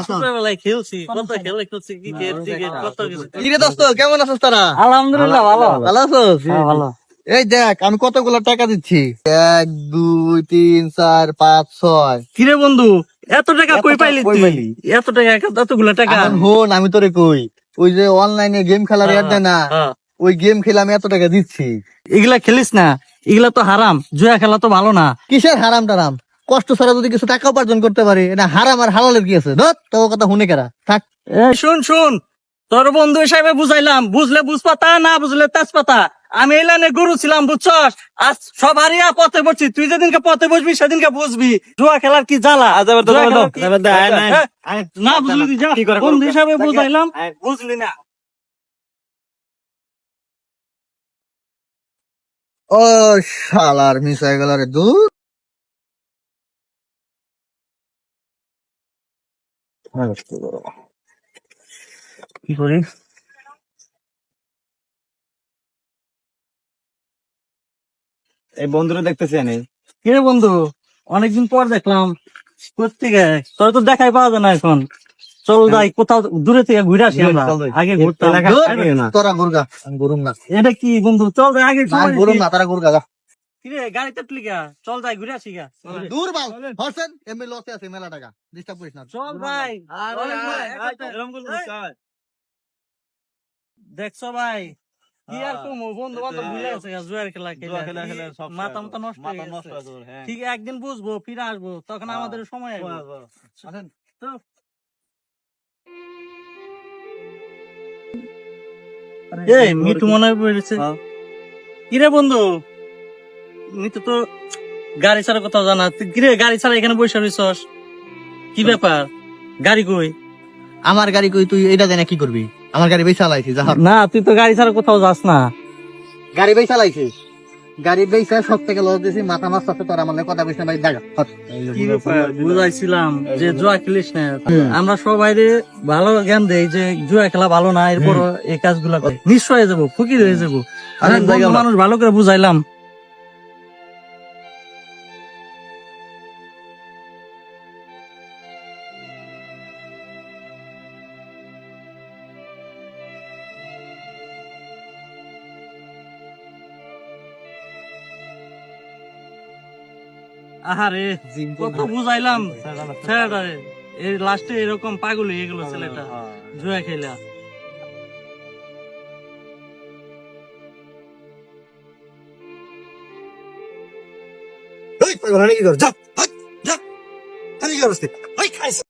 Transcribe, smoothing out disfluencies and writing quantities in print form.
ছোটবেলায় খেলছি, কত খেলে খেলছি, ক্রিকেট টিকেট কত কিছু। কিরে দোস্ত কেমন আছিস তারা? আলহামদুলিল্লাহ ভালো। ভালো আছিস? হ্যাঁ, ভালো। এই দেখ আমি কতগুলো টাকা দিচ্ছি, 1 2 3 4 5 6। কিরে বন্ধু, এত টাকা কই পাইলি কই তুই? পাইলি? এত টাকা, এতগুলা টাকা? এখন হন আমি তোরে কই, ওই যে অনলাইনে গেম খেলার অ্যাড দেয় না, হ্যাঁ। ওই গেম খেলে আমি এত টাকা দিচ্ছি। এগুলা খেলিস না, এগুলা তো হারাম। জুয়া খেলা তো ভালো না। কিসের হারাম টারাম? কষ্ট ছাড়া যদি কিছু টাকা উপার্জন করতে পারি, এটা হারাম আর হালালের কি আছে? ধর তোর কথা শুনে কেরা থাক। শুন শুন, তোর বন্ধু হিসাবে বুঝাইলাম, বুঝলে বুঝপাতা, না বুঝলে তেজপাতা। আমি এই লাইনে গরু ছিলাম, বুঝছস? আজ সব হারিয়া পথে বসছি। তুই যেদিনকে পথে বসবি সেদিনকে বুঝবি জুয়া খেলার কি জ্বালা। জুয়া খেলার কি- না বুঝলি তুই যা। বন্ধু হিসাবে বুঝাইলাম, বুঝলি না। ও শালার মিস হয়ে গেল রে, দূর। কি করি? এই বন্ধুরা দেখতেছি আমি। কিরে বন্ধু, অনেকদিন পর দেখলাম। কোত্থেকে তোর তো দেখাই পাওয়া যায় না এখন। চল যাই কোথাও দূরে থেকে ঘুরে আসি আমরা। চল যাই। আগে ঘুরতাম। দূর, আগে না। তোরা গুরগা, আমি গরুম না। এটা কি বন্ধু, চল যাই আগে। না, আমি গরুম না, তারা গুরগা যা। কিরে গাড়ি চাপলি গা, চল যাই ঘুরে আসি গা। দূর বাল, হরসেন এমনি লসে আছে মেলা টাকা, ডিস্টার্ব করিস না। চল ভাই। দেখছো ভাই, কি আর কমু, বন্ধু বান্ধব ভুলে গেছে গা, জুয়ার খেলা খেলে মাথা মাথা নষ্ট হয়ে গেছে। ঠিক একদিন বুঝবো, ফিরে আসবো, তখন আমাদের সময় আসবে। তো এই মিঠু মনে হয় পড়েছে। কিরে বন্ধু, মিঠু তো গাড়ি ছাড়া কোথাও জানা। কিরে গাড়ি ছাড়া এখানে বসে রইছস, কি ব্যাপার? গাড়ি কই? আমার গাড়ি কই, তুই এটা জানা কি করবি? আমার গাড়ি বেচা লাইছিস, যা। না, তুই তো গাড়ি ছাড়া কোথাও যাস না। গাড়ি বেচা লাইছিস, গাড়ি বেচা সব থেকে লস দিয়েছি, মাথা মাছ আছে তোর, আমার কথা বেশি না ভাই, দেখা। কি ব্যাপার, বুঝাইছিলাম যে জুয়া খেলিস না। আমরা সবাই ভালো জ্ঞান দেই যে জুয়া খেলা ভালো না, এরপর এই কাজগুলা করে নিশ্চয় হয়ে যাবো, ফকির হয়ে যাবো। আরে বন্ধু মানুষ, ভালো করে বুঝাইলাম। আহারে কত বুঝাইলাম ছেলেটারে, এই লাস্টে এরকম পাগল হয়ে গেল ছেলেটা জুয়া খেলা। কি কর, যা যা, কি করছিস?